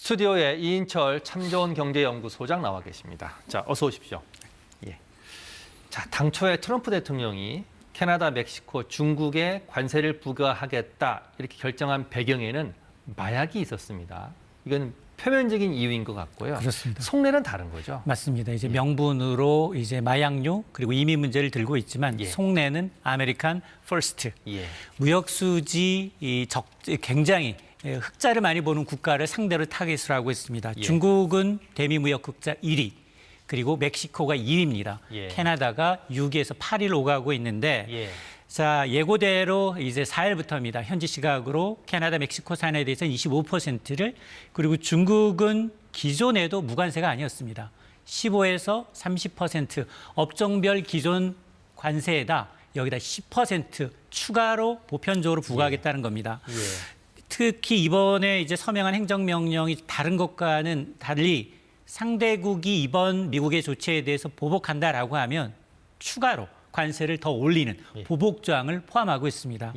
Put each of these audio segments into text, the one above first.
스튜디오에 이인철 참 좋은 경제연구소장 나와 계십니다. 자, 어서 오십시오. 예. 자, 당초에 트럼프 대통령이 캐나다, 멕시코, 중국에 관세를 부과하겠다 이렇게 결정한 배경에는 마약이 있었습니다. 이건 표면적인 이유인 것 같고요. 그렇습니다. 속내는 다른 거죠. 맞습니다. 이제 명분으로 이제 마약류 그리고 이민 문제를 들고 있지만 속내는 아메리칸 퍼스트. 무역 수지 굉장히 흑자를 많이 보는 국가를 상대로 타깃을 하고 있습니다. 중국은 대미 무역 흑자 1위. 그리고 멕시코가 2위입니다. 캐나다가 6위에서 8위를 오가고 있는데 자, 예고대로 이제 4일부터입니다. 현지 시각으로 캐나다, 멕시코 산에 대해서는 25%를 그리고 중국은 기존에도 무관세가 아니었습니다. 15에서 30% 업종별 기존 관세에다 여기다 10% 추가로 보편적으로 부과하겠다는 겁니다. 특히 이번에 이제 서명한 행정명령이 다른 것과는 달리 상대국이 이번 미국의 조치에 대해서 보복한다라고 하면 추가로 관세를 더 올리는 보복 조항을 포함하고 있습니다.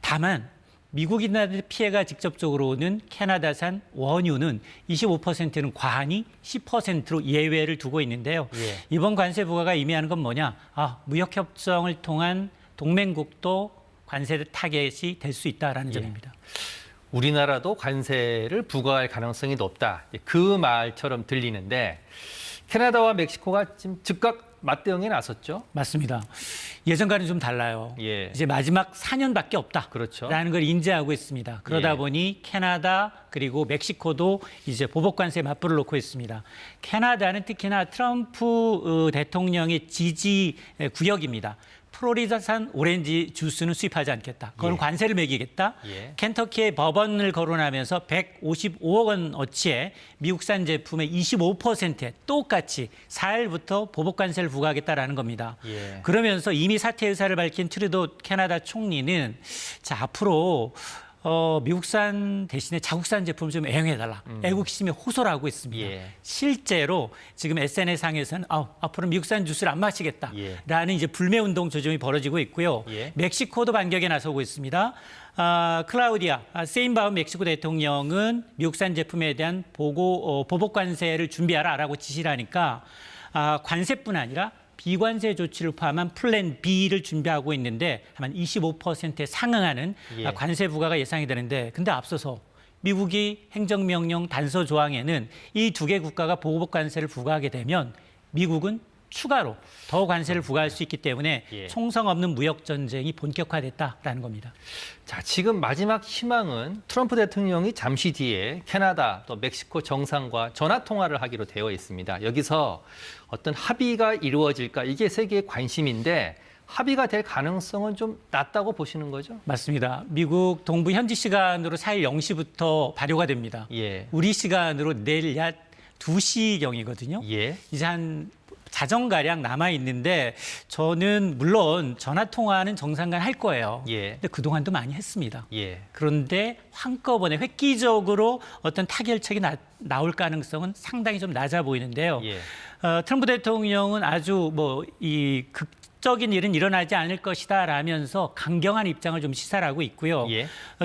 다만 미국인한테 피해가 직접적으로 오는 캐나다산 원유는 25%는 과하니 10%로 예외를 두고 있는데요. 이번 관세 부과가 의미하는 건 뭐냐? 무역협정을 통한 동맹국도 관세 타겟이 될 수 있다라는 점입니다. 우리나라도 관세를 부과할 가능성이 높다. 그 말처럼 들리는데 캐나다와 멕시코가 지금 즉각 맞대응에 나섰죠? 맞습니다. 예전과는 좀 달라요. 이제 마지막 4년밖에 없다. 라는 걸 인지하고 있습니다. 그러다 보니 캐나다 그리고 멕시코도 이제 보복 관세에 맞불을 놓고 있습니다. 캐나다는 특히나 트럼프 대통령의 지지 구역입니다. 플로리다산 오렌지 주스는 수입하지 않겠다. 그건 관세를 매기겠다. 켄터키에 법원을 거론하면서 155억 원어치의 미국산 제품의 25%에 똑같이 4일부터 보복 관세를 부과하겠다라는 겁니다. 그러면서 이미 사퇴 의사를 밝힌 트루도 캐나다 총리는 자, 앞으로 미국산 대신에 자국산 제품을 좀 애용해달라. 애국심에 호소를 하고 있습니다. 실제로 지금 SNS상에서는 앞으로 미국산 주스를 안 마시겠다라는 이제 불매운동 조짐이 벌어지고 있고요. 멕시코도 반격에 나서고 있습니다. 클라우디아 세인바움 멕시코 대통령은 미국산 제품에 대한 보복 관세를 준비하라라고 지시를 하니까 관세뿐 아니라 비관세 조치를 포함한 플랜 B를 준비하고 있는데 한 25%에 상응하는 관세 부과가 예상이 되는데 근데 앞서서 미국이 행정명령 단서 조항에는 이 두 개 국가가 보복 관세를 부과하게 되면 미국은 추가로 더 관세를 부과할 수 있기 때문에 총성 없는 무역 전쟁이 본격화됐다라는 겁니다. 자, 지금 마지막 희망은 트럼프 대통령이 잠시 뒤에 캐나다 또 멕시코 정상과 전화 통화를 하기로 되어 있습니다. 여기서 어떤 합의가 이루어질까 이게 세계의 관심인데 합의가 될 가능성은 좀 낮다고 보시는 거죠? 맞습니다. 미국 동부 현지 시간으로 4일 0시부터 발효가 됩니다. 우리 시간으로 내일 약 2시경이거든요. 이제 한 자정가량 남아있는데 저는 물론 전화통화는 정상간 할 거예요. 근데 그동안도 많이 했습니다. 그런데 한꺼번에 획기적으로 어떤 타결책이 나올 가능성은 상당히 좀 낮아 보이는데요. 트럼프 대통령은 아주 극적인 일은 일어나지 않을 것이다 라면서 강경한 입장을 좀 시사하고 있고요.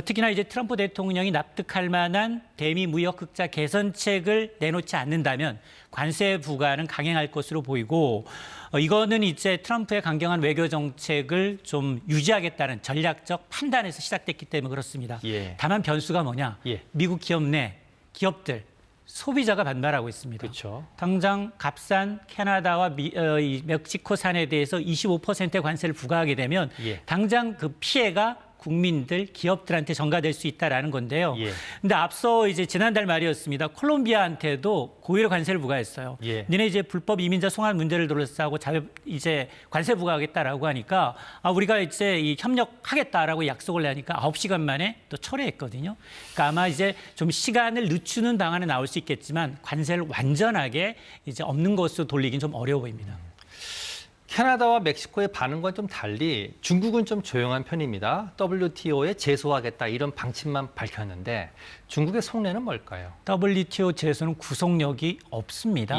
특히나 이제 트럼프 대통령이 납득할 만한 대미 무역 흑자 개선책을 내놓지 않는다면 관세 부과는 강행할 것으로 보이고 이거는 이제 트럼프의 강경한 외교 정책을 좀 유지하겠다는 전략적 판단에서 시작됐기 때문에 그렇습니다. 다만 변수가 뭐냐? 미국 기업들 소비자가 반발하고 있습니다. 당장 값싼 캐나다와 멕시코산에 대해서 25%의 관세를 부과하게 되면 당장 그 피해가 국민들, 기업들한테 전가될 수 있다라는 건데요. 근데 앞서 이제 지난달 말이었습니다. 콜롬비아한테도 고의로 관세를 부과했어요. 니네 이제 불법 이민자 송환 문제를 둘러싸고 이제 관세 부과하겠다라고 하니까 우리가 이제 협력하겠다라고 약속을 하니까 9시간 만에 또 철회했거든요. 그러니까 아마 이제 좀 시간을 늦추는 방안은 나올 수 있겠지만 관세를 완전하게 이제 없는 것으로 돌리긴 좀 어려워 보입니다. 캐나다와 멕시코의 반응과 좀 달리 중국은 좀 조용한 편입니다. WTO에 제소하겠다 이런 방침만 밝혔는데 중국의 속내는 뭘까요? WTO 제소는 구속력이 없습니다.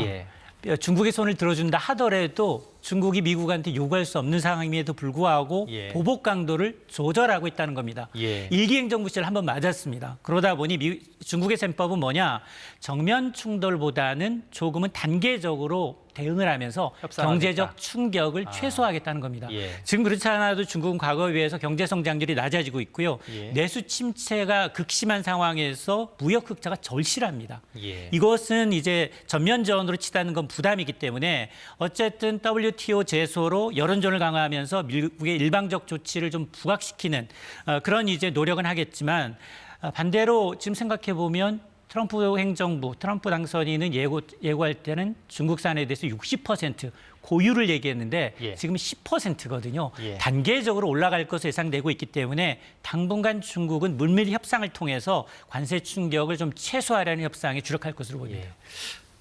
중국의 손을 들어준다 하더라도 중국이 미국한테 요구할 수 없는 상황임에도 불구하고 예. 보복 강도를 조절하고 있다는 겁니다. 예. 일기행정부시를 한번 맞았습니다. 그러다 보니 중국의 셈법은 뭐냐? 정면 충돌보다는 조금은 단계적으로 대응을 하면서 협상하겠다. 경제적 충격을 최소화하겠다는 겁니다. 예. 지금 그렇지 않아도 중국은 과거에 비해서 경제 성장률이 낮아지고 있고요. 예. 내수 침체가 극심한 상황에서 무역 흑자가 절실합니다. 예. 이것은 이제 전면전으로 치닫는 건 부담이기 때문에 어쨌든 WTO 제소로 여론전을 강화하면서 미국의 일방적 조치를 좀 부각시키는 그런 이제 노력은 하겠지만 반대로 지금 생각해 보면 트럼프 행정부, 트럼프 당선인은 예고할 때는 중국산에 대해서 60% 고유를 얘기했는데 예. 지금 10%거든요. 예. 단계적으로 올라갈 것으로 예상되고 있기 때문에 당분간 중국은 물밀 협상을 통해서 관세 충격을 좀 최소화하려는 협상에 주력할 것으로 보입니다. 예.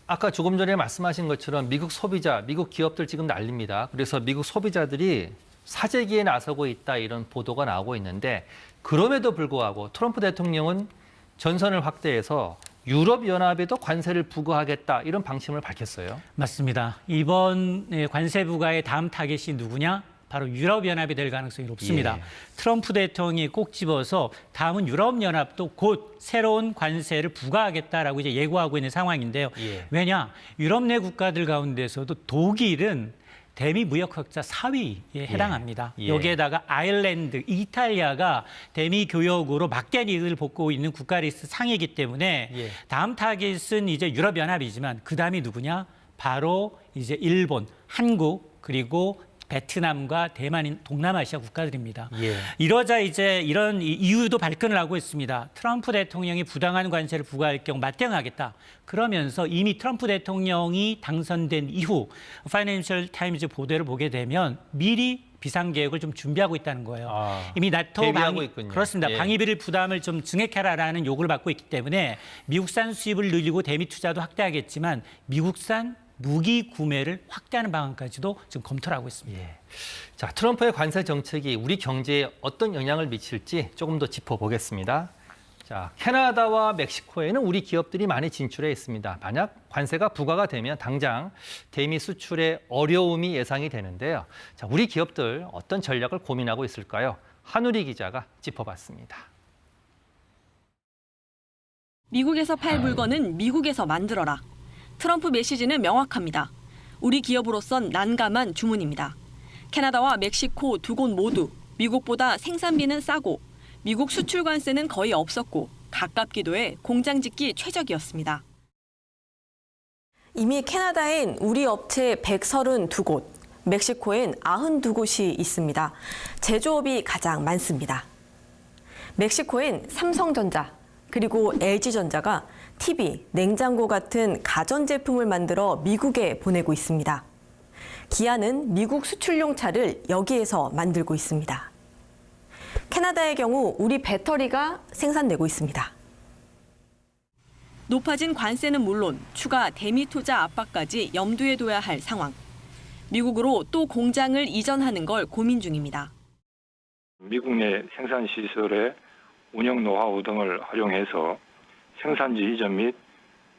아까 조금 전에 말씀하신 것처럼 미국 소비자, 미국 기업들 지금 난립니다. 그래서 미국 소비자들이 사재기에 나서고 있다 이런 보도가 나오고 있는데 그럼에도 불구하고 트럼프 대통령은 전선을 확대해서 유럽연합에도 관세를 부과하겠다 이런 방침을 밝혔어요. 맞습니다. 이번 관세 부과의 다음 타겟이 누구냐? 바로 유럽연합이 될 가능성이 높습니다. 예. 트럼프 대통령이 꼭 집어서 다음은 유럽연합도 곧 새로운 관세를 부과하겠다라고 이제 예고하고 있는 상황인데요. 예. 왜냐? 유럽 내 국가들 가운데서도 독일은 대미 무역 흑자 4위에 해당합니다. 예. 여기에다가 아일랜드, 이탈리아가 대미 교역으로 막대한 이익을 보고 있는 국가 리스트 상위이기 때문에 예. 다음 타깃은 이제 유럽연합이지만 그 다음이 누구냐? 바로 이제 일본, 한국 그리고 베트남과 대만인 동남아시아 국가들입니다. 예. 이러자 이제 이런 이유도 발끈을 하고 있습니다. 트럼프 대통령이 부당한 관세를 부과할 경우 맞대응하겠다. 그러면서 이미 트럼프 대통령이 당선된 이후 파이낸셜 타임즈 보도를 보게 되면 미리 비상계획을 좀 준비하고 있다는 거예요. 이미 나토 대비하고 있군요. 그렇습니다. 예. 방위비를 부담을 좀 증액해라라는 요구를 받고 있기 때문에 미국산 수입을 늘리고 대미 투자도 확대하겠지만 미국산 무기 구매를 확대하는 방안까지도 지금 검토를 하고 있습니다. 예. 자, 트럼프의 관세 정책이 우리 경제에 어떤 영향을 미칠지 조금 더 짚어보겠습니다. 자, 캐나다와 멕시코에는 우리 기업들이 많이 진출해 있습니다. 만약 관세가 부과가 되면 당장 대미 수출에 어려움이 예상이 되는데요. 자, 우리 기업들 어떤 전략을 고민하고 있을까요? 한우리 기자가 짚어봤습니다. 미국에서 팔 물건은 미국에서 만들어라. 트럼프 메시지는 명확합니다. 우리 기업으로선 난감한 주문입니다. 캐나다와 멕시코 두 곳 모두 미국보다 생산비는 싸고 미국 수출 관세는 거의 없었고 가깝기도 해 공장 짓기 최적이었습니다. 이미 캐나다엔 우리 업체 132곳, 멕시코엔 92곳이 있습니다. 제조업이 가장 많습니다. 멕시코엔 삼성전자, 그리고 LG전자가 TV, 냉장고 같은 가전제품을 만들어 미국에 보내고 있습니다. 기아는 미국 수출용 차를 여기에서 만들고 있습니다. 캐나다의 경우 우리 배터리가 생산되고 있습니다. 높아진 관세는 물론 추가 대미 투자 압박까지 염두에 둬야 할 상황. 미국으로 또 공장을 이전하는 걸 고민 중입니다. 미국 내 생산 시설의 운영 노하우 등을 활용해서 생산지 이전 및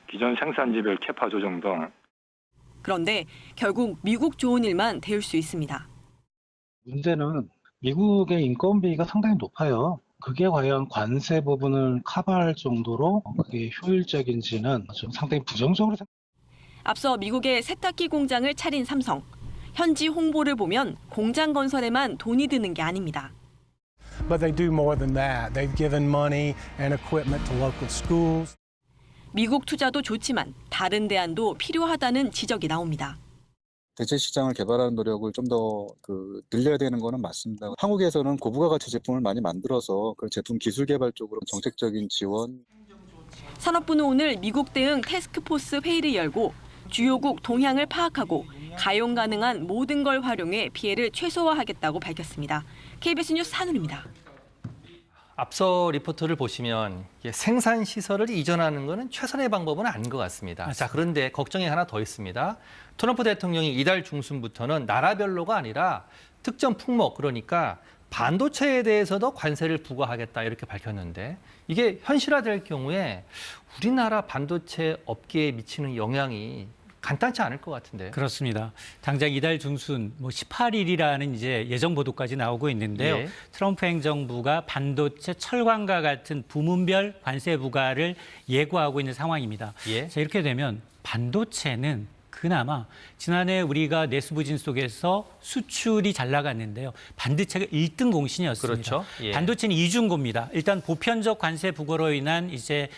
기존 생산지별 캐파 조정 등. 그런데 결국 미국 좋은 일만 되올 수 있습니다. 문제는 미국의 인건비가 상당히 높아요. 그게 과연 관세 부분을 커버할 정도로 그게 효율적인지는 좀 상당히 부정적으로 앞서 미국의 세탁기 공장을 차린 삼성. 현지 홍보를 보면 공장 건설에만 돈이 드는 게 아닙니다. But they do more than that. They've given money and equipment to local schools. 미국 투자도 좋지만 다른 대안도 필요하다는 지적이 나옵니다. 대체 시장을 개발하는 노력을 좀 더 늘려야 되는 거는 맞습니다. 한국에서는 고부가가치 제품을 많이 만들어서 그 제품 기술 개발 쪽으로 정책적인 지원. 산업부는 오늘 미국 대응 태스크포스 회의를 열고 주요국 동향을 파악하고 가용 가능한 모든 걸 활용해 피해를 최소화하겠다고 밝혔습니다. KBS 뉴스 한울입니다. 앞서 리포트를 보시면 생산 시설을 이전하는 것은 최선의 방법은 아닌 것 같습니다. 맞습니다. 자, 그런데 걱정이 하나 더 있습니다. 트럼프 대통령이 이달 중순부터는 나라별로가 아니라 특정 품목, 그러니까 반도체에 대해서도 관세를 부과하겠다 이렇게 밝혔는데 이게 현실화될 경우에 우리나라 반도체 업계에 미치는 영향이 간단치 않을 것 같은데. 그렇습니다. 당장 이달 중순 18일이라는 이제 예정 보도까지 나오고 있는데요. 예. 트럼프 행정부가 반도체, 철강과 같은 부문별 관세 부과를 예고하고 있는 상황입니다. 예. 자, 이렇게 되면 반도체는 그나마 지난해 우리가 내수부진 속에서 수출이 잘 나갔는데요. 반도체가 1등 공신이었습니다. 그렇죠. 예. 반도체는 이중고입니다. 일단 보편적 관세 부과로 인한 이제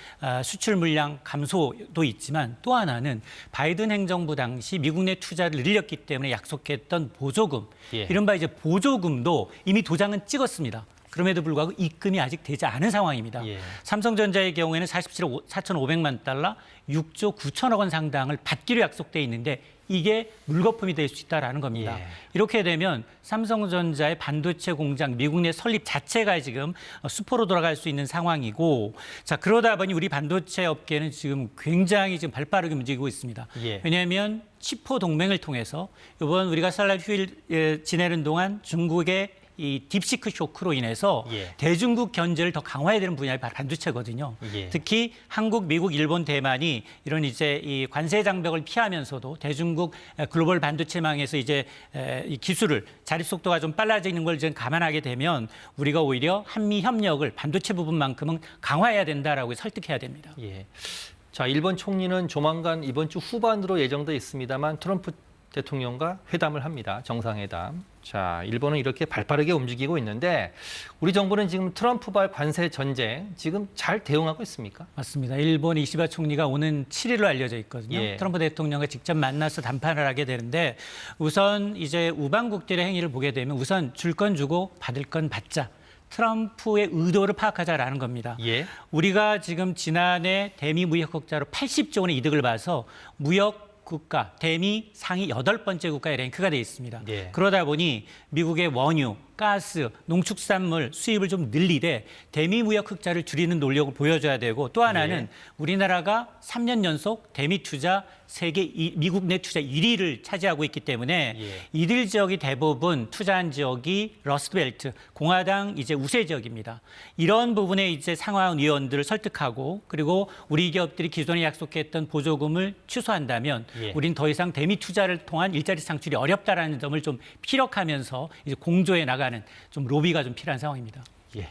수출 물량 감소도 있지만 또 하나는 바이든 행정부 당시 미국 내 투자를 늘렸기 때문에 약속했던 보조금, 예. 이른바 이제 보조금도 이미 도장은 찍었습니다. 그럼에도 불구하고 입금이 아직 되지 않은 상황입니다. 예. 삼성전자의 경우에는 47억 4,500만 달러, 6조 9천억 원 상당을 받기로 약속돼 있는데 이게 물거품이 될 수 있다라는 겁니다. 예. 이렇게 되면 삼성전자의 반도체 공장 미국 내 설립 자체가 지금 수포로 돌아갈 수 있는 상황이고, 자, 그러다 보니 우리 반도체 업계는 지금 굉장히 지금 발빠르게 움직이고 있습니다. 예. 왜냐하면 치포 동맹을 통해서 이번 우리가 설날 휴일 지내는 동안 중국의 이 딥시크 쇼크로 인해서 예. 대중국 견제를 더 강화해야 되는 분야가 바로 반도체거든요. 예. 특히 한국, 미국, 일본, 대만이 이런 이제 이 관세 장벽을 피하면서도 대중국 글로벌 반도체망에서 이제 이 기술을 자립 속도가 좀 빨라지는 걸 좀 감안하게 되면 우리가 오히려 한미 협력을 반도체 부분만큼은 강화해야 된다라고 설득해야 됩니다. 예. 자, 일본 총리는 조만간 이번 주 후반으로 예정돼 있습니다만 트럼프 대통령과 회담을 합니다. 정상회담. 자, 일본은 이렇게 발빠르게 움직이고 있는데 우리 정부는 지금 트럼프발 관세 전쟁 지금 잘 대응하고 있습니까? 맞습니다. 일본 이시바 총리가 오는 7일로 알려져 있거든요. 예. 트럼프 대통령과 직접 만나서 담판을 하게 되는데 우선 이제 우방국들의 행위를 보게 되면 우선 줄 건 주고 받을 건 받자. 트럼프의 의도를 파악하자라는 겁니다. 예. 우리가 지금 지난해 대미 무역 흑자로 80조 원의 이득을 봐서 무역 국가, 대미 상위 8번째 국가에 랭크가 돼 있습니다. 예. 그러다 보니 미국의 원유, 가스, 농축산물 수입을 좀 늘리되 대미 무역 흑자를 줄이는 노력을 보여줘야 되고, 또 하나는 우리나라가 3년 연속 대미 투자 미국 내 투자 1위를 차지하고 있기 때문에 이들 지역이 대부분 투자한 지역이 러스트벨트, 공화당 이제 우세 지역입니다. 이런 부분에 이제 상하원 의원들을 설득하고, 그리고 우리 기업들이 기존에 약속했던 보조금을 취소한다면 우린 더 이상 대미 투자를 통한 일자리 창출이 어렵다라는 점을 좀 피력하면서 이제 공조해 나가는 좀 로비가 좀 필요한 상황입니다. 예.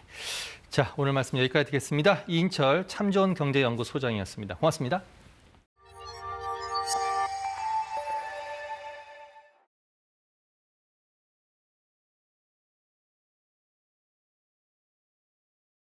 자, 오늘 말씀 여기까지 듣겠습니다. 이인철 참 좋은 경제연구소장이었습니다. 고맙습니다.